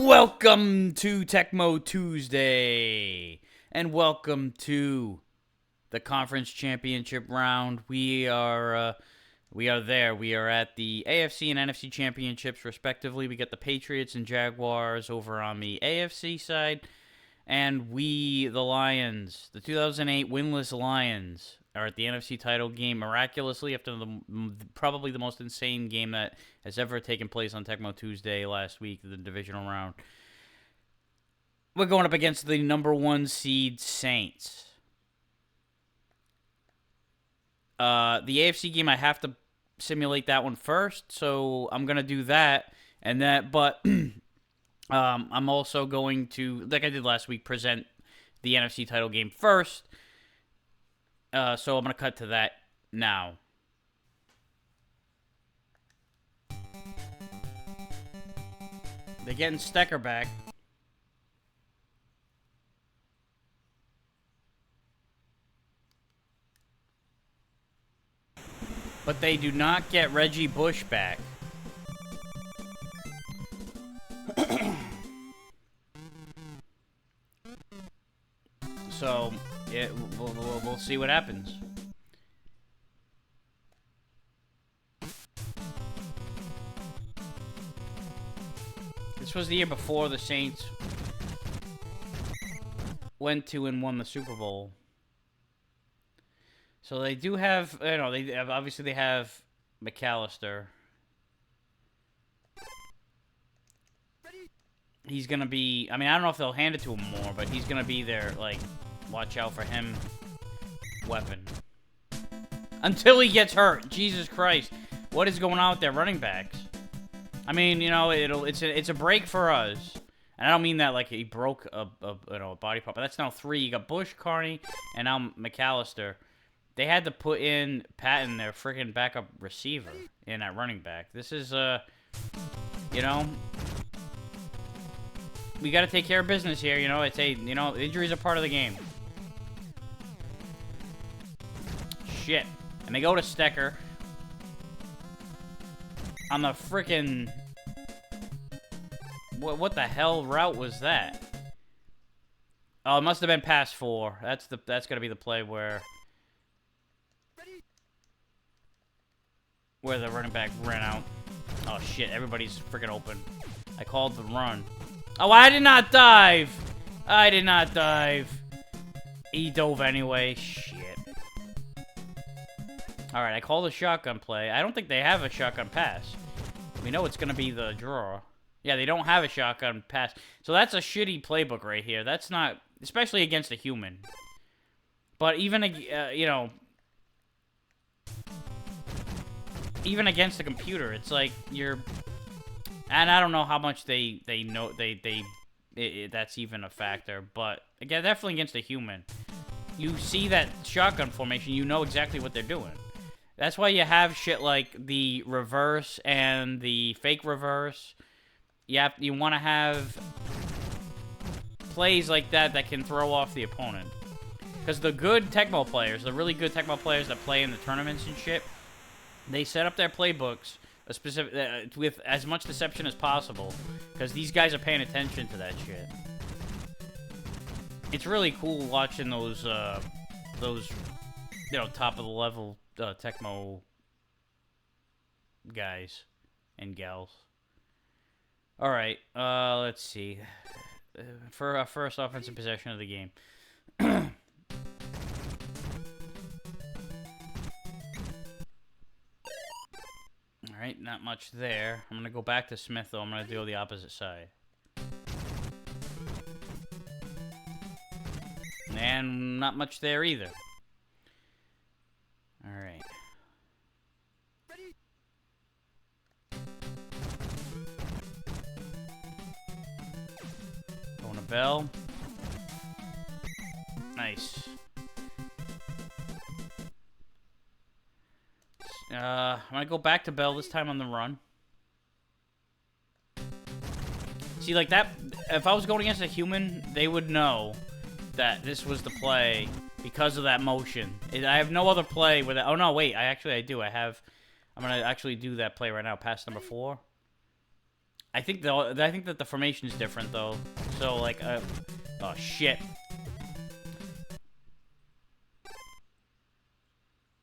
Welcome to Tecmo Tuesday, and welcome to the conference championship round. We are there. We are at the AFC and NFC championships, respectively. We got the Patriots and Jaguars over on the AFC side, and we, the Lions, the 2008 winless Lions, are at the NFC title game miraculously after probably the most insane game that has ever taken place on Tecmo Tuesday last week, the divisional round. We're going up against the number 1 seed Saints. The AFC game, I have to simulate that one first, so I'm going to do that. But I'm also going to, like I did last week, present the NFC title game first. So I'm going to cut to that now. They're getting Stecker back. But they do not get Reggie Bush back. So, we'll see what happens. This was the year before the Saints went to and won the Super Bowl. So they do have, obviously they have McAllister. He's going to be, I don't know if they'll hand it to him more, but he's going to be their, watch out for him weapon. Until he gets hurt. Jesus Christ. What is going on with their running backs? It's a break for us. And I don't mean that like he broke a body part, but that's now 3. You got Bush, Carney, and now McAllister. They had to put in Patton, their freaking backup receiver, in at running back. This is, we got to take care of business here, injuries are part of the game. Shit. And they go to Stecker. On the freaking... What the hell route was that? Oh, it must have been pass 4. That's gonna be the play where the running back ran out. Oh shit, everybody's freaking open. I called the run. Oh, I did not dive! I did not dive. He dove anyway. Shit. Alright, I called a shotgun play. I don't think they have a shotgun pass. We know it's gonna be the draw. Yeah, they don't have a shotgun pass. So that's a shitty playbook right here. That's not... Especially against a human. But even, even against a computer, it's like you're... And I don't know how much they know... That's even a factor. But, again, definitely against a human. You see that shotgun formation, you know exactly what they're doing. That's why you have shit like the reverse and the fake reverse. You want to have plays like that can throw off the opponent. Because the good Tecmo players, the really good Tecmo players that play in the tournaments and shit, they set up their playbooks with as much deception as possible. Because these guys are paying attention to that shit. It's really cool watching those top of the level Tecmo guys and gals. Alright, let's see. For our first offensive possession of the game. Alright, not much there. I'm going to go back to Smith, though. I'm going to go the opposite side. And not much there either. Alright. Going to Bell. Nice. I'm going to go back to Bell, this time on the run. See, like that, if I was going against a human, they would know that this was the play because of that motion. I have no other play with it. Oh, no, wait. I do. I'm going to actually do that play right now. Pass number 4. I think that the formation is different though. So like, oh shit.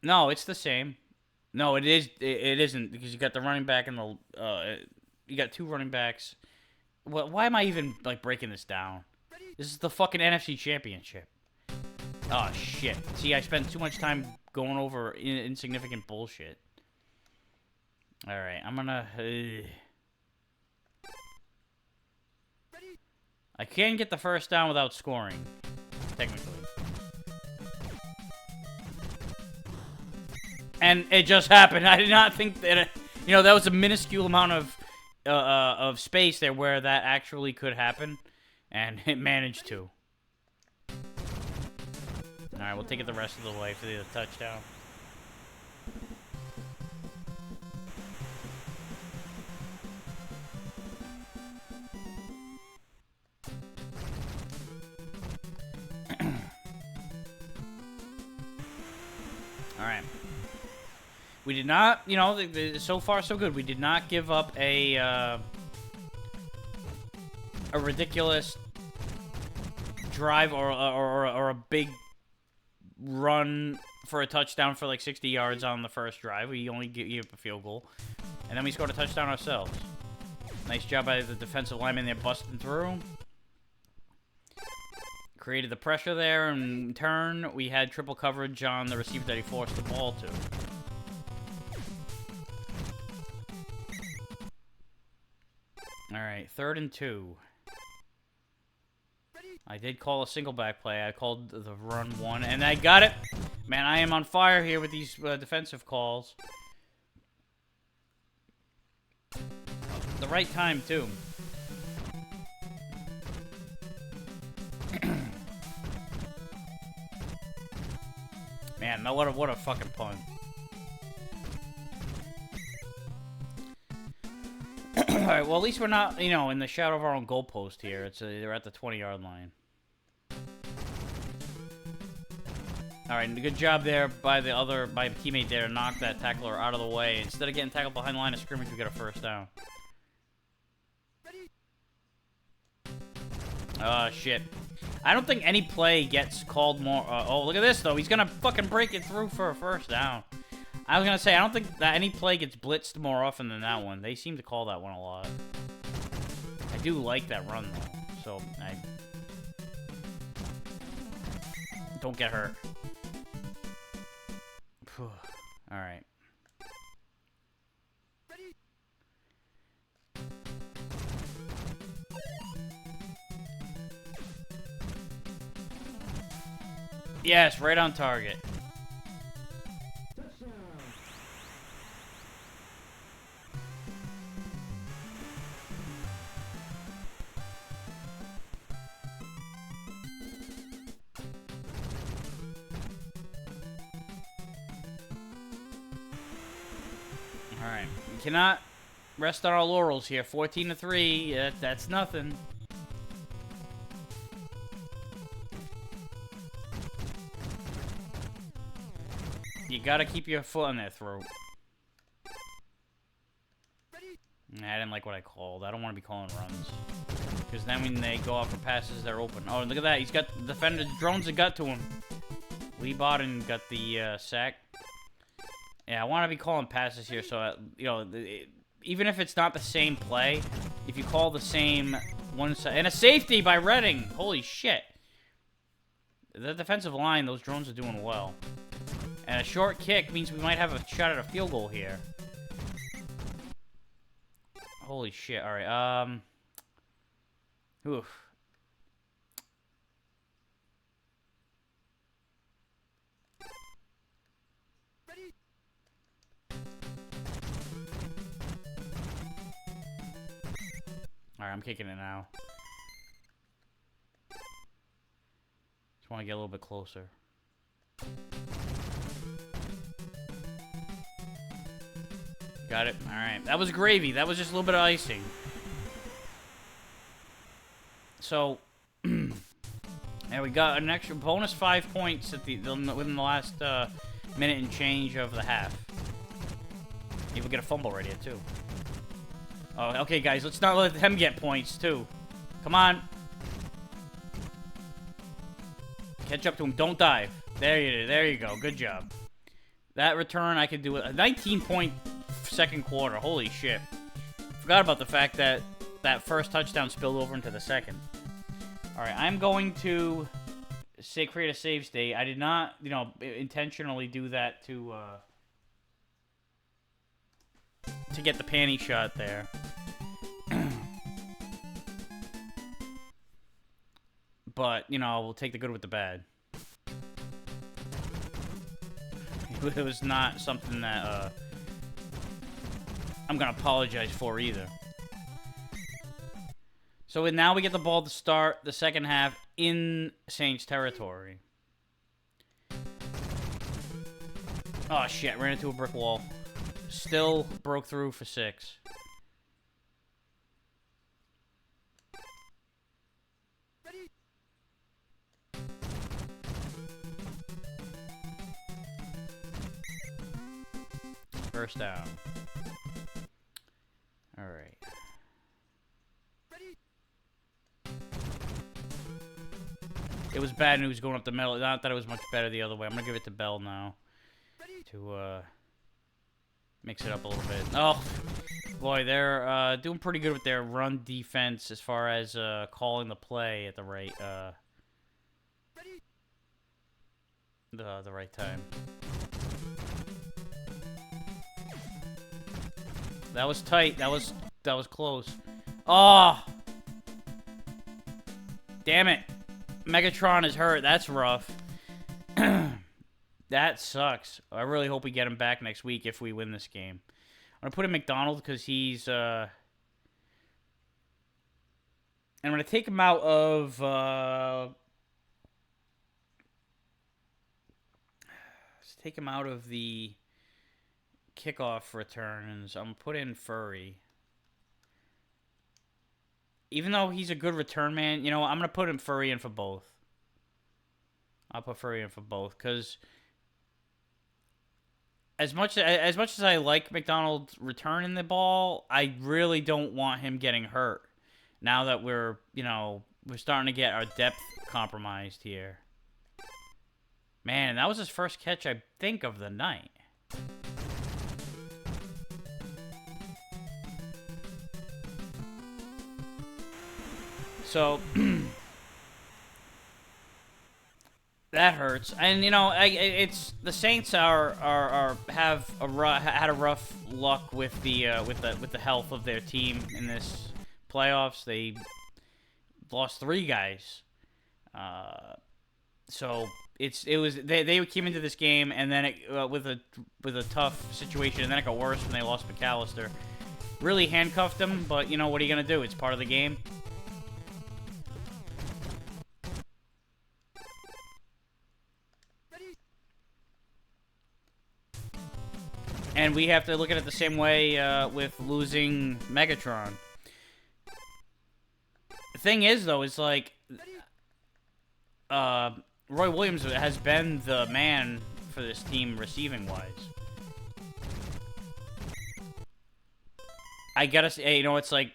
No, it's the same. No, it is. It isn't because you got the running back and the. You got two running backs. Well, why am I even like breaking this down? This is the fucking NFC Championship. Oh shit. See, I spent too much time going over insignificant bullshit. All right, I'm gonna. I can get the first down without scoring, technically. And it just happened. I did not think that, that was a minuscule amount of space there where that actually could happen, and it managed to. All right, we'll take it the rest of the way for the touchdown. All right. We did not, so far so good. We did not give up a ridiculous drive or a big run for a touchdown for like 60 yards on the first drive. We only gave up a field goal, and then we scored a touchdown ourselves. Nice job by the defensive lineman there busting through. Created the pressure there, and in turn, we had triple coverage on the receiver that he forced the ball to. Alright, 3rd and 2. I did call a single back play. I called the run one, and I got it. Man, I am on fire here with these defensive calls. The right time, too. Man, what a fucking punt. Alright, well, at least we're not, in the shadow of our own goalpost here. They're at the 20-yard line. Alright, good job there by the teammate there to knock that tackler out of the way. Instead of getting tackled behind the line of scrimmage, we got a first down. Oh, shit. I don't think any play gets called more. Oh, look at this, though. He's going to fucking break it through for a first down. I was going to say, I don't think that any play gets blitzed more often than that one. They seem to call that one a lot. I do like that run, though. So, don't get hurt. Alright. Yes, right on target. Alright, we cannot rest on our laurels here. 14-3, that's nothing. You gotta keep your foot on their throat. I didn't like what I called. I don't want to be calling runs. Because then when they go out for passes, they're open. Oh, look at that. He's got the defender. Drones that got to him. Lee Bodden got the sack. Yeah, I want to be calling passes here, so, even if it's not the same play, if you call the same one side. And a safety by Redding. Holy shit. The defensive line, those drones are doing well. And a short kick means we might have a shot at a field goal here. Holy shit. Alright, oof. Alright, I'm kicking it now. Just want to get a little bit closer. Got it. Alright. That was gravy. That was just a little bit of icing. So, and we got an extra bonus 5 points at within the last minute and change of the half. Maybe we'll get a fumble right here, too. Oh, okay, guys. Let's not let him get points, too. Come on. Catch up to him. Don't dive. There you go. Good job. That return, I could do it. A 19-point second quarter. Holy shit. Forgot about the fact that that first touchdown spilled over into the second. Alright, I'm going to create a save state. I did not, intentionally do that to get the panty shot there. But, we'll take the good with the bad. It was not something that I'm going to apologize for either. So now we get the ball to start the second half in Saints territory. Oh, shit. Ran into a brick wall. Still broke through for 6. First down. All right. It was bad news going up the middle. Not that it was much better the other way. I'm going to give it to Bell now to mix it up a little bit. Oh, boy, they're doing pretty good with their run defense as far as calling the play at the right the right time. That was tight. That was close. Oh! Damn it. Megatron is hurt. That's rough. That sucks. I really hope we get him back next week if we win this game. I'm going to put in McDonald because he's... I'm going to take him out of... Let's take him out of the kickoff returns. I'm going to put in Furry. Even though he's a good return man, I'm going to put him Furry in for both. I'll put Furry in for both, because as much as I like McDonald returning the ball, I really don't want him getting hurt. Now that we're starting to get our depth compromised here. Man, that was his first catch, I think, of the night. So that hurts, and it's the Saints had a rough luck with the health of their team in this playoffs. They lost 3 guys, so they came into this game, and then with a tough situation, and then it got worse when they lost McAllister. Really handcuffed them, but what are you gonna do? It's part of the game. And we have to look at it the same way with losing Megatron. The thing is, though, is like Roy Williams has been the man for this team receiving-wise. I gotta say, it's like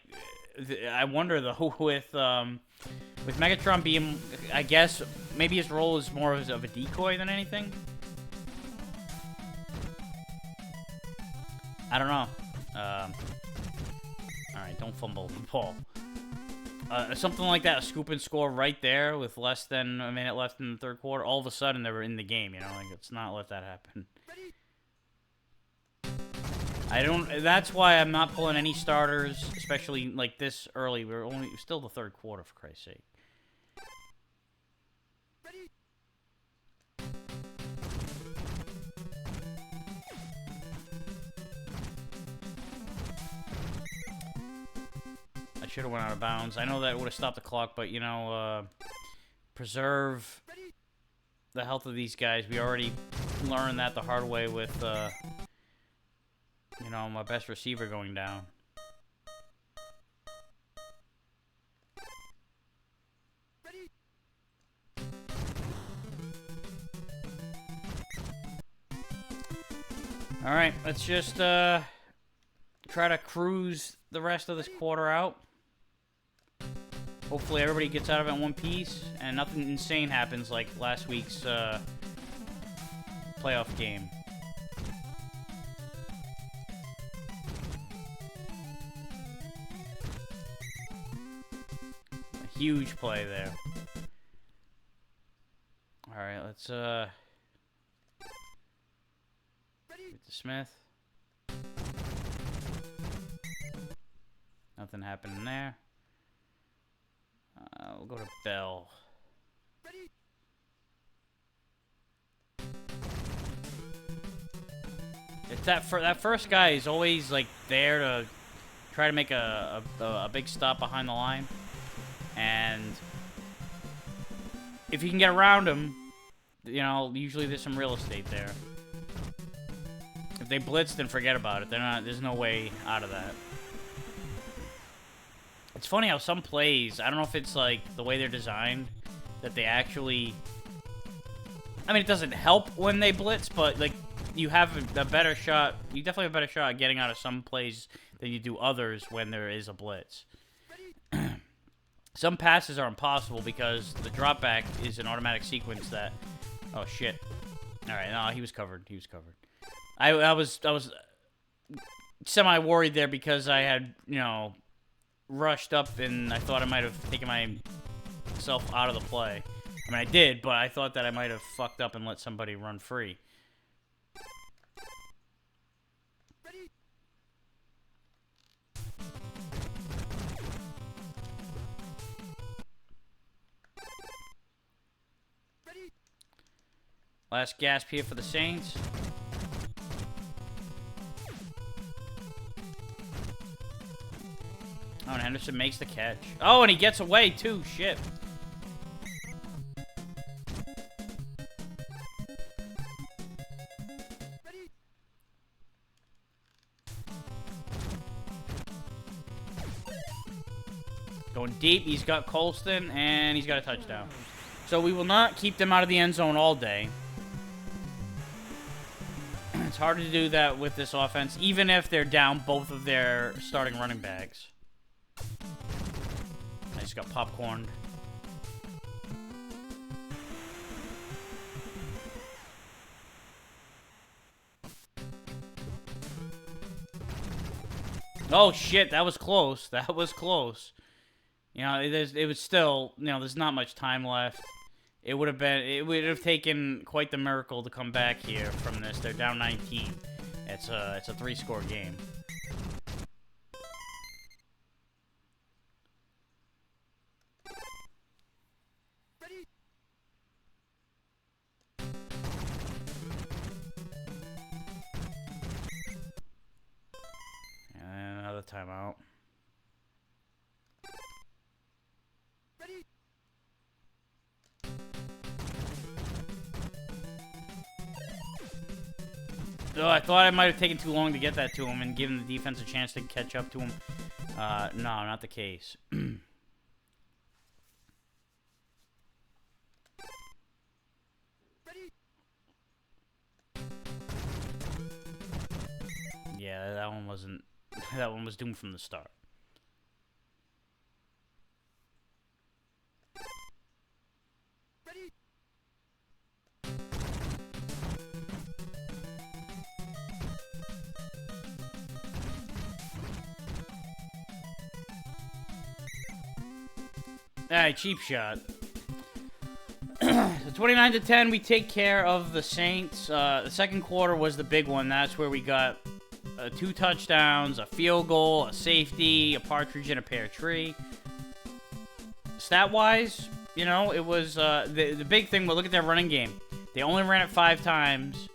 I wonder though with Megatron being, I guess maybe his role is more of a decoy than anything. I don't know. Alright, don't fumble the ball. Something like that, a scoop and score right there with less than a minute left in the third quarter. All of a sudden, they were in the game, let's not let that happen. That's why I'm not pulling any starters, especially like this early. We're still the third quarter, for Christ's sake. Should have went out of bounds. I know that would have stopped the clock, but preserve the health of these guys. We already learned that the hard way with my best receiver going down. All right, let's just try to cruise the rest of this quarter out. Hopefully everybody gets out of it in one piece, and nothing insane happens like last week's playoff game. A huge play there. Alright, let's get to Smith. Nothing happening there. We'll go to Bell. It's that first guy is always like there to try to make a big stop behind the line, and if you can get around him, you know, usually there's some real estate there. If they blitz, then forget about it. There's no way out of that. It's funny how some plays, I don't know if it's like the way they're designed, that they actually, I mean, it doesn't help when they blitz, but like you have a better shot, you definitely have a better shot at getting out of some plays than you do others when there is a blitz. Some passes are impossible because the drop back is an automatic sequence that, oh shit. Alright, no, he was covered. He was covered. I was semi-worried there because I had, you know, rushed up and I thought I might have taken myself out of the play. I mean, I did, but I thought that I might have fucked up and let somebody run free. Last gasp here for the Saints. Oh, and Henderson makes the catch. Oh, and he gets away, too. Shit. Going deep. He's got Colston, and he's got a touchdown. So we will not keep them out of the end zone all day. It's hard to do that with this offense, even if they're down both of their starting running backs. I just got popcorned. Oh shit, that was close. That was close. You know, it was still, you know, there's not much time left. It would have taken quite the miracle to come back here from this. They're down 19. It's a 3-score game. And another timeout. Oh, I thought I might have taken too long to get that to him and given the defense a chance to catch up to him. No, not the case. Yeah, that one wasn't... That one was doomed from the start. Alright, cheap shot. So 29-10, we take care of the Saints. The second quarter was the big one. That's where we got 2 touchdowns, a field goal, a safety, a partridge in a pear tree. Stat-wise, you know, it was the big thing. Well, look at their running game. They only ran it 5 times.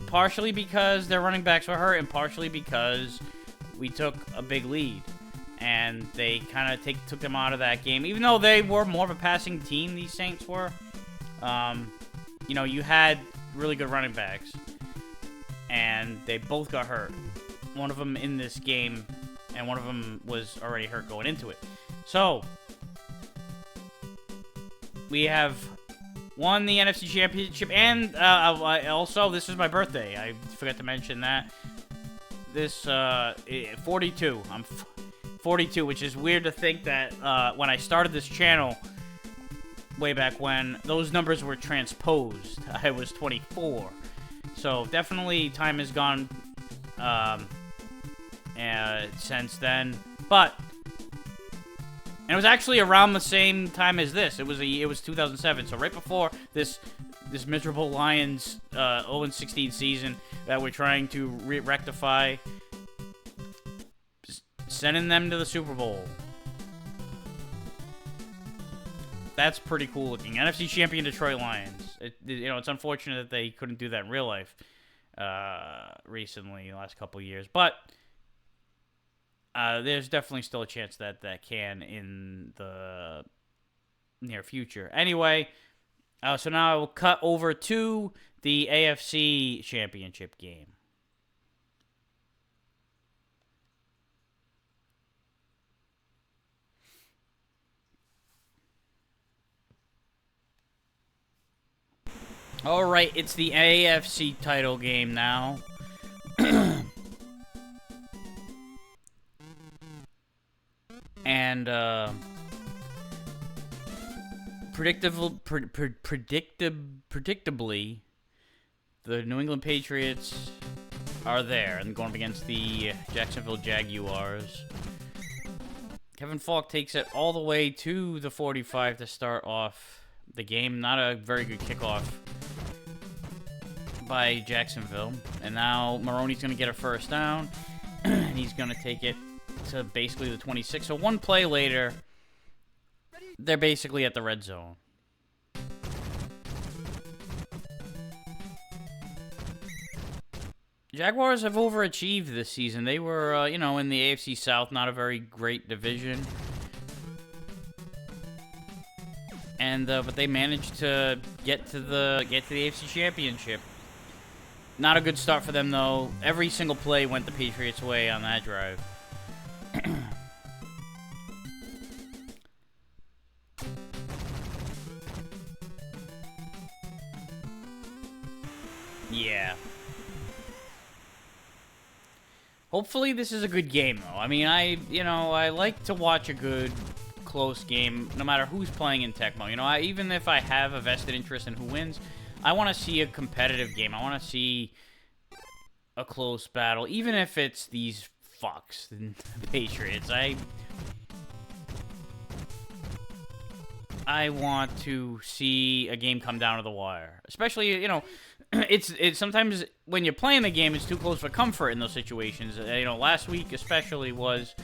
Partially because their running backs were hurt, and partially because we took a big lead. And they kind of took them out of that game. Even though they were more of a passing team, these Saints were. You know, you had really good running backs. And they both got hurt. One of them in this game, and one of them was already hurt going into it. So, we have won the NFC Championship. And also, this is my birthday. I forgot to mention that. 42. I'm 42, which is weird to think that when I started this channel way back when, those numbers were transposed. I was 24. So definitely time has gone since then. But and it was actually around the same time as this. It was 2007. So right before this miserable Lions 0-16 season that we're trying to rectify, sending them to the Super Bowl. That's pretty cool looking. NFC champion Detroit Lions. It's unfortunate that they couldn't do that in real life recently, the last couple of years. But there's definitely still a chance that can in the near future. Anyway, so now I will cut over to the AFC Championship game. All right, it's the AFC title game now. And predictably, the New England Patriots are there and going up against the Jacksonville Jaguars. Kevin Falk takes it all the way to the 45 to start off the game. Not a very good kickoff by Jacksonville. And now Maroney's going to get a first down. And he's going to take it to basically the 26. So one play later, they're basically at the red zone. Jaguars have overachieved this season. They were, in the AFC South, not a very great division. And but they managed to get to the AFC Championship. Not a good start for them though. Every single play went the Patriots' way on that drive. Yeah. Hopefully this is a good game though. I mean, I like to watch a good close game no matter who's playing in Tecmo. Even if I have a vested interest in who wins, I want to see a competitive game. I want to see a close battle, even if it's these fucks, the Patriots. I want to see a game come down to the wire. Especially, it's sometimes when you're playing the game, it's too close for comfort in those situations. Last week especially was...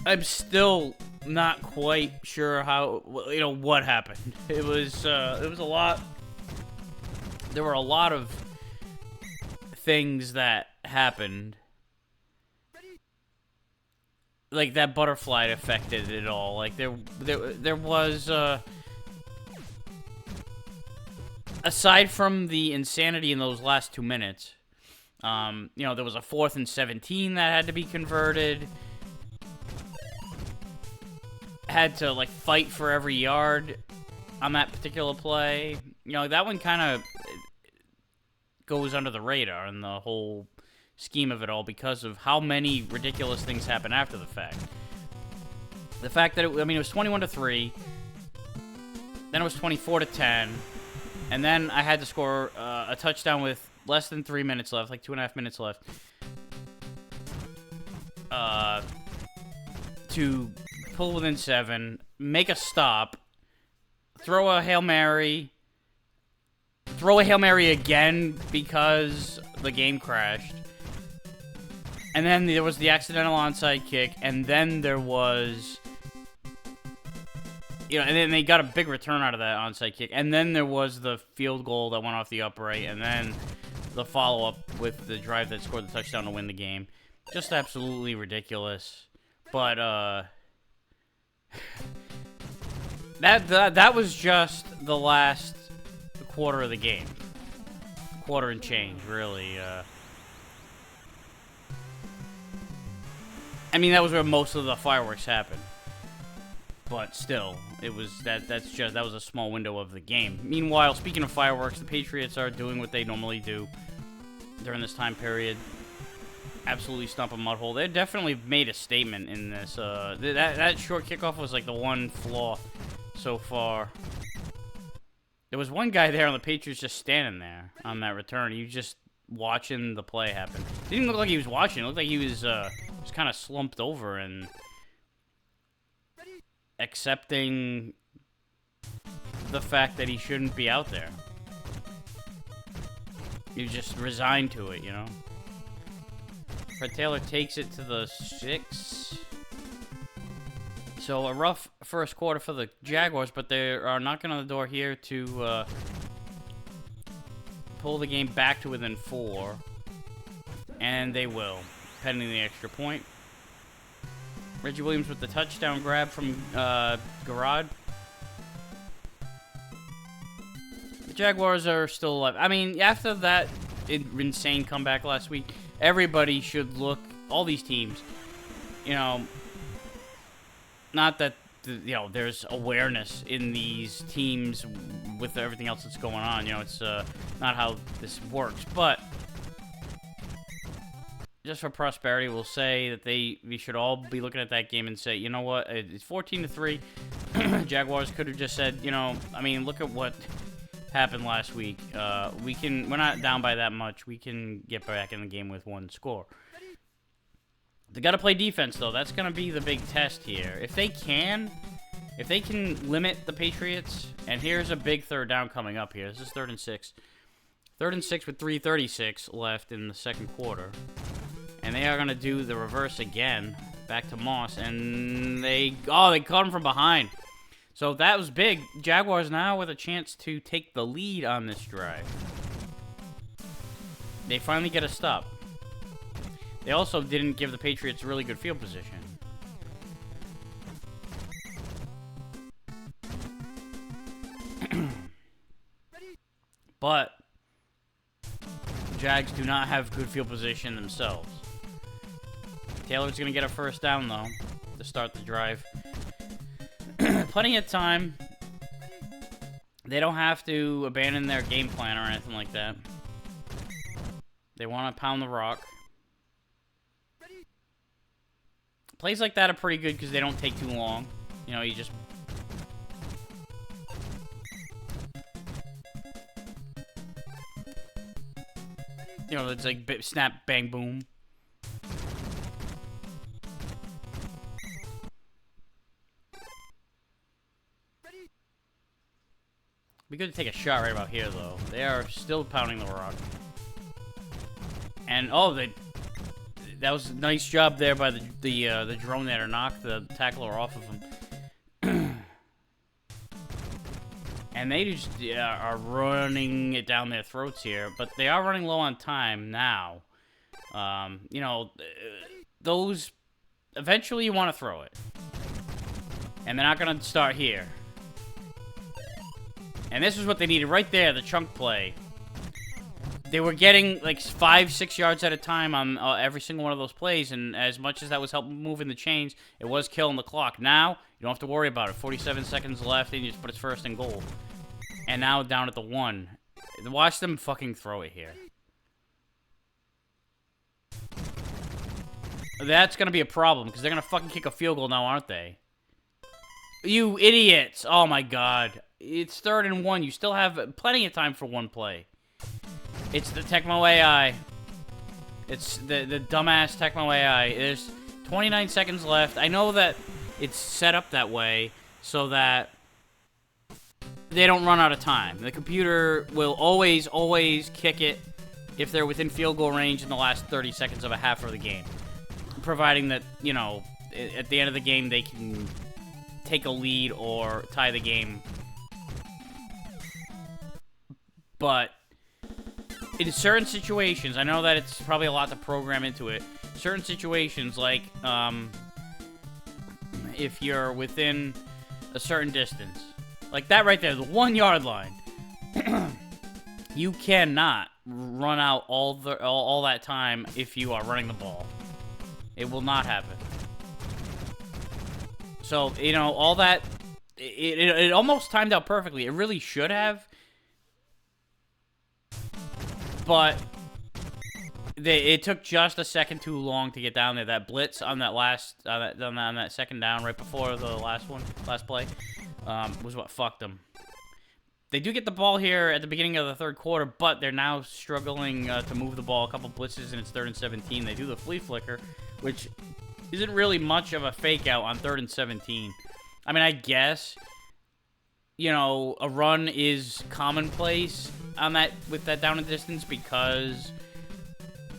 I'm still not quite sure how, what happened. It was a lot... There were a lot of things that happened. Like, that butterfly affected it all. Like, there was, aside from the insanity in those last 2 minutes, there was a 4th and 17 that had to be converted. Had to, fight for every yard on that particular play. That one kind of goes under the radar in the whole scheme of it all because of how many ridiculous things happen after the fact. The fact that it was 21-3, then it was 24-10, and then I had to score a touchdown with less than 3 minutes left, 2.5 minutes left, to pull within 7, make a stop, throw a Hail Mary again because the game crashed. And then there was the accidental onside kick, and then there was... and then they got a big return out of that onside kick. And then there was the field goal that went off the upright, and then the follow-up with the drive that scored the touchdown to win the game. Just absolutely ridiculous. But, that was just the last quarter of the game. Quarter and change, really, that was where most of the fireworks happened. But still, it was that was a small window of the game. Meanwhile, speaking of fireworks, the Patriots are doing what they normally do. during this time period. Absolutely stump a mud hole. They definitely made a statement in this. That short kickoff was like the one flaw so far. There was one guy there on the Patriots just standing there on that return. He was just watching the play happen. It didn't look like he was watching. It looked like he was just kind of slumped over and accepting the fact that he shouldn't be out there. He was just resigned to it, you know? Fred Taylor takes it to the 6. So a rough first quarter for the Jaguars, but they are knocking on the door here to pull the game back to within 4. And they will, pending the extra point. Reggie Williams with the touchdown grab from Garrod. The Jaguars are still alive. I mean, after that insane comeback last week, everybody should look, all these teams, you know, not that, you know, there's awareness in these teams with everything else that's going on. You know, it's not how this works. But just for prosperity, we'll say that we should all be looking at that game and say, you know what, it's 14-3. Jaguars could have just said, you know, I mean, look at what happened last week. We're not down by that much. We can get back in the game with 1 score. They got to play defense, though. That's going to be the big test here. If they can limit the Patriots, and here's a big third down coming up here. This is 3rd and 6. 3rd and 6 with 3:36 left in the second quarter. And they are going to do the reverse again, back to Moss, and they caught him from behind. So that was big. Jaguars now with a chance to take the lead on this drive. They finally get a stop. They also didn't give the Patriots really good field position. But Jags do not have good field position themselves. Taylor's going to get a first down, though, to start the drive. Plenty of time. They don't have to abandon their game plan or anything like that. They want to pound the rock. Plays like that are pretty good because they don't take too long. You know, you just... You know, it's like snap, bang, boom. Be good to take a shot right about here, though. They are still pounding the rock. And, oh, that was a nice job there by the drone there to knock the tackler off of him. And they just are running it down their throats here. But they are running low on time now. You know, those... Eventually you want to throw it. And they're not going to start here. And this is what they needed right there, the chunk play. They were getting like 5-6 yards at a time on every single one of those plays, and as much as that was helping moving the chains, it was killing the clock. Now, you don't have to worry about it. 47 seconds left, and you just put it 1st and goal. And now down at the 1. Watch them fucking throw it here. That's going to be a problem, because they're going to fucking kick a field goal now, aren't they? You idiots! Oh my god. It's 3rd and 1. You still have plenty of time for one play. It's the Tecmo AI. It's the dumbass Tecmo AI. There's 29 seconds left. I know that it's set up that way so that they don't run out of time. The computer will always kick it if they're within field goal range in the last 30 seconds of a half of the game. Providing that, you know, at the end of the game they can take a lead or tie the game. But in certain situations, I know that it's probably a lot to program into it. Certain situations, like if you're within a certain distance, like that right there, the 1 yard line, you cannot run out all that time if you are running the ball. It will not happen. So, you know, all that, it almost timed out perfectly. It really should have. But it took just a second too long to get down there. That blitz on that on that second down right before the last play, was what fucked them. They do get the ball here at the beginning of the third quarter, but they're now struggling to move the ball. A couple blitzes, and it's 3rd and 17. They do the flea flicker, which isn't really much of a fake out on 3rd and 17. I mean, I guess, you know, a run is commonplace on that with that down and distance because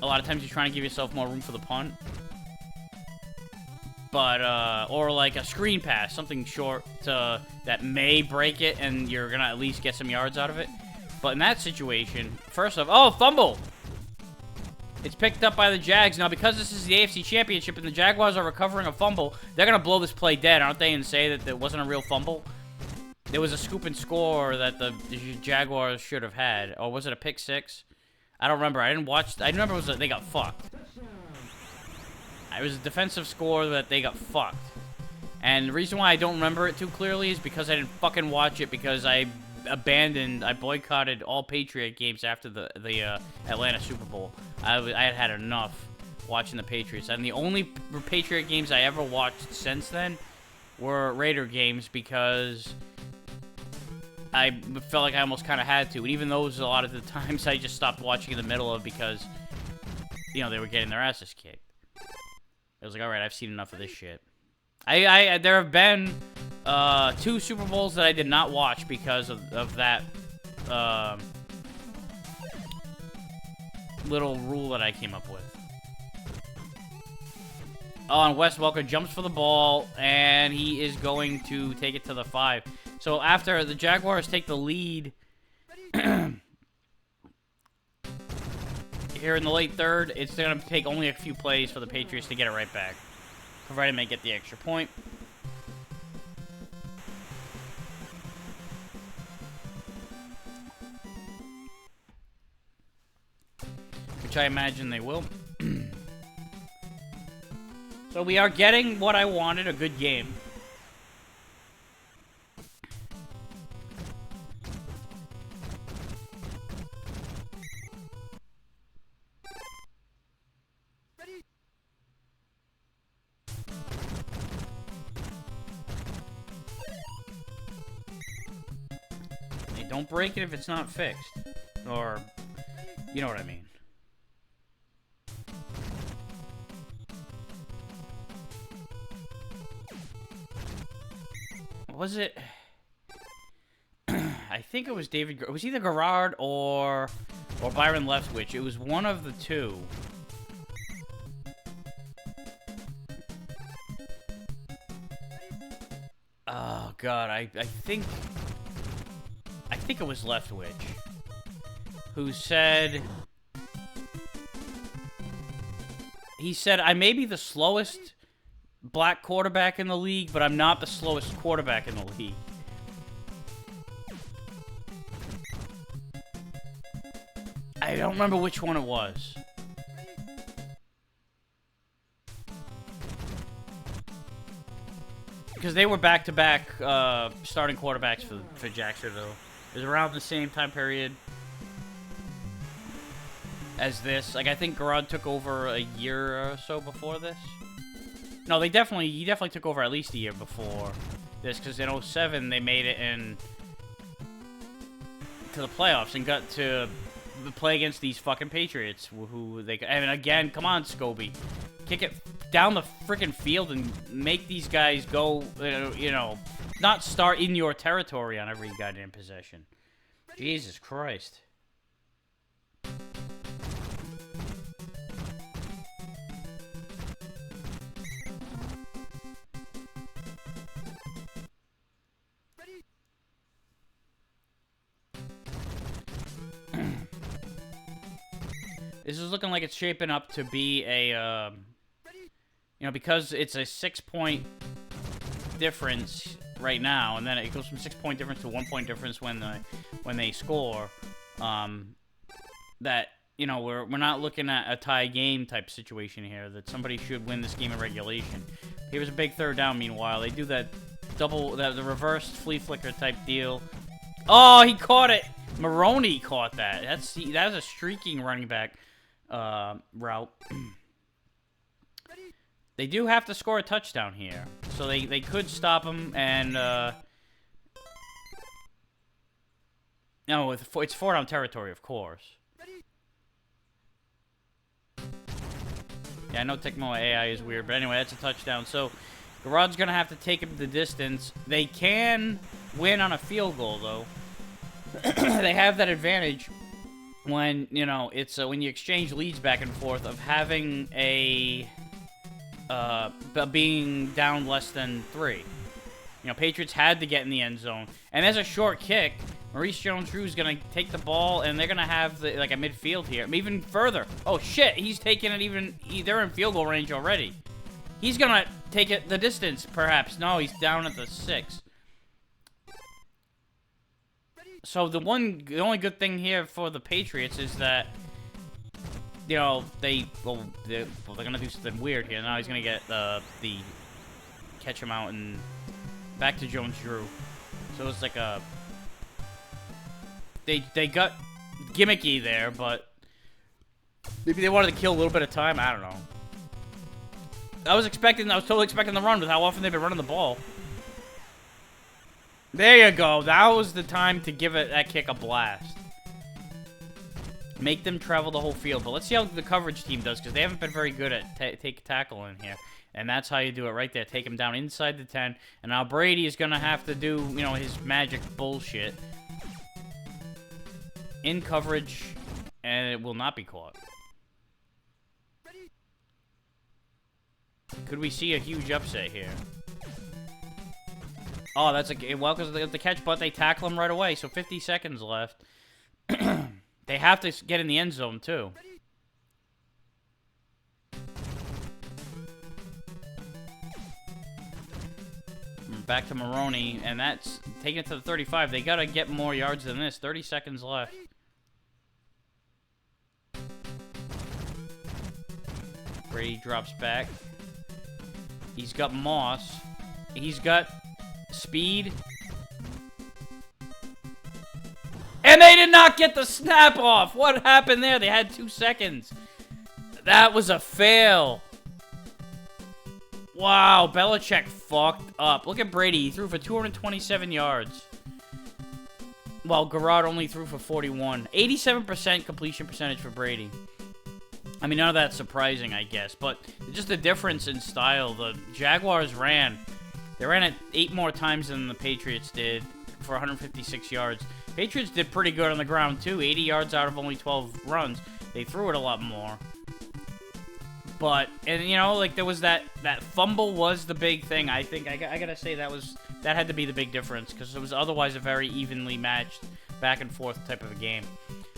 a lot of times you're trying to give yourself more room for the punt. But, or like a screen pass, something short that may break it, and you're going to at least get some yards out of it. But in that situation, first off, oh, fumble! It's picked up by the Jags. Now, because this is the AFC Championship and the Jaguars are recovering a fumble, they're going to blow this play dead, aren't they, and say that there wasn't a real fumble? There was a scoop and score that the Jaguars should have had. Or was it a pick six? I don't remember. I didn't watch. I remember it was they got fucked. It was a defensive score that they got fucked. And the reason why I don't remember it too clearly is because I didn't fucking watch it because I boycotted all Patriot games after the Atlanta Super Bowl. I had enough watching the Patriots. And the only Patriot games I ever watched since then were Raider games because I felt like I almost kind of had to. And even those, a lot of the times, I just stopped watching in the middle of because, you know, they were getting their asses kicked. I was like, all right, I've seen enough of this shit. There have been 2 Super Bowls that I did not watch because of that little rule that I came up with. Oh, and Wes Welker jumps for the ball, and he is going to take it to the 5. So after the Jaguars take the lead here in the late third, it's going to take only a few plays for the Patriots to get it right back, provided they get the extra point. Which I imagine they will. So we are getting what I wanted, a good game. Don't break it if it's not fixed. Or, you know what I mean. Was it? I think it was David. It was either Garrard or Byron Leftwich. It was one of the two. Oh God, I think it was Leftwich who said, he said, I may be the slowest black quarterback in the league, but I'm not the slowest quarterback in the league. I don't remember which one it was. Because they were back-to-back starting quarterbacks for Jacksonville. It was around the same time period as this. Like, I think Garrard took over a year or so before this. No, he definitely took over at least a year before this, because in 07 they made it to the playoffs and got to play against these fucking Patriots, who they, and again, come on, Scobie, kick it down the freaking field and make these guys go, you know, not start in your territory on every goddamn possession. Jesus Christ. This is looking like it's shaping up to be a, you know, because it's a 6-point difference right now, and then it goes from 6-point difference to 1-point difference when they score. That, you know, we're not looking at a tie game type situation here. That somebody should win this game in regulation. Here's a big third down. Meanwhile, they do that the reverse flea flicker type deal. Oh, he caught it. Maroney caught that. That's a streaking running back. route. They do have to score a touchdown here, so they could stop them and no, it's 4-down territory, of course. Yeah, I know Tecmo AI is weird, but anyway, that's a touchdown. So, Garod's going to have to take him the distance. They can win on a field goal, though. They have that advantage when, you know, it's when you exchange leads back and forth of having a... being down less than 3. You know, Patriots had to get in the end zone. And as a short kick, Maurice Jones-Drew is going to take the ball, and they're going to have, like, a midfield here. Even further. Oh, shit. He's taking it even... They're in field goal range already. He's going to take it the distance, perhaps. No, he's down at the 6. So, the only good thing here for the Patriots is that, you know, they're going to do something weird here. Now he's going to get the... Catch him out and... Back to Jones-Drew. So, it's like a... They got gimmicky there, but maybe they wanted to kill a little bit of time. I don't know. I was totally expecting the run with how often they've been running the ball. There you go. That was the time to give that kick a blast. Make them travel the whole field. But let's see how the coverage team does, because they haven't been very good at take tackle in here. And that's how you do it right there. Take him down inside the 10. And now Brady is going to have to do, you know, his magic bullshit. In coverage, and it will not be caught. Could we see a huge upset here? Oh, that's a... Well, because of the catch, but they tackle him right away, so 50 seconds left. They have to get in the end zone, too. Back to Maroney, and that's taking it to the 35. They got to get more yards than this. 30 seconds left. Brady drops back. He's got Moss. He's got speed. And they did not get the snap off. What happened there? They had 2 seconds. That was a fail. Wow, Belichick fucked up. Look at Brady. He threw for 227 yards. While Garrard only threw for 41. 87% completion percentage for Brady. I mean, none of that's surprising, I guess. But just the difference in style. The Jaguars ran. They ran it 8 more times than the Patriots did for 156 yards. Patriots did pretty good on the ground, too. 80 yards out of only 12 runs. They threw it a lot more. But, and you know, like, there was that fumble was the big thing. I think, I gotta say, that had to be the big difference, because it was otherwise a very evenly matched back and forth type of a game.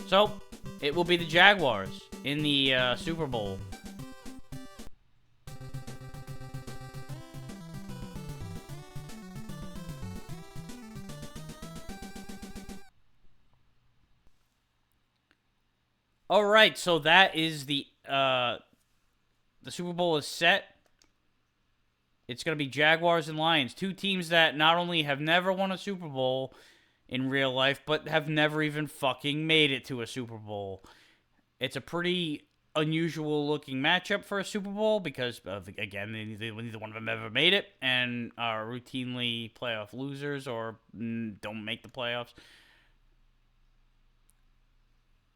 So, it will be the Jaguars in the Super Bowl. All right, so that is the Super Bowl is set. It's going to be Jaguars and Lions. 2 teams that not only have never won a Super Bowl in real life, but have never even fucking made it to a Super Bowl. It's a pretty unusual looking matchup for a Super Bowl because, again, neither one of them ever made it and are routinely playoff losers or don't make the playoffs.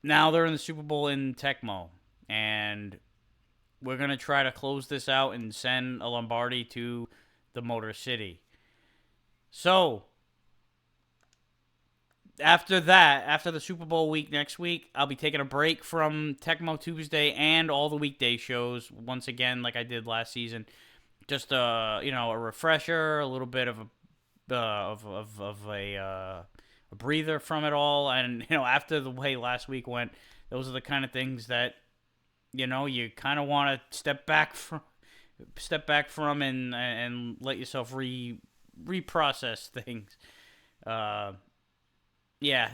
Now they're in the Super Bowl in Tecmo, and we're going to try to close this out and send a Lombardi to the Motor City. So, after that, after the Super Bowl week next week, I'll be taking a break from Tecmo Tuesday and all the weekday shows once again, like I did last season. Just a refresher, a little bit of a breather from it all, and after the way last week went, those are the kind of things that you kind of want to step back from and let yourself reprocess things. Yeah,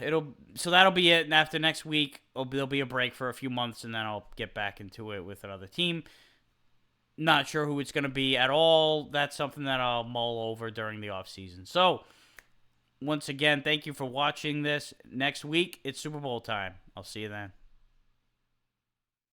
so that'll be it. And after next week, there'll be a break for a few months, and then I'll get back into it with another team. Not sure who it's going to be at all. That's something that I'll mull over during the off season. So, once again, thank you for watching this. Next week, it's Super Bowl time. I'll see you then.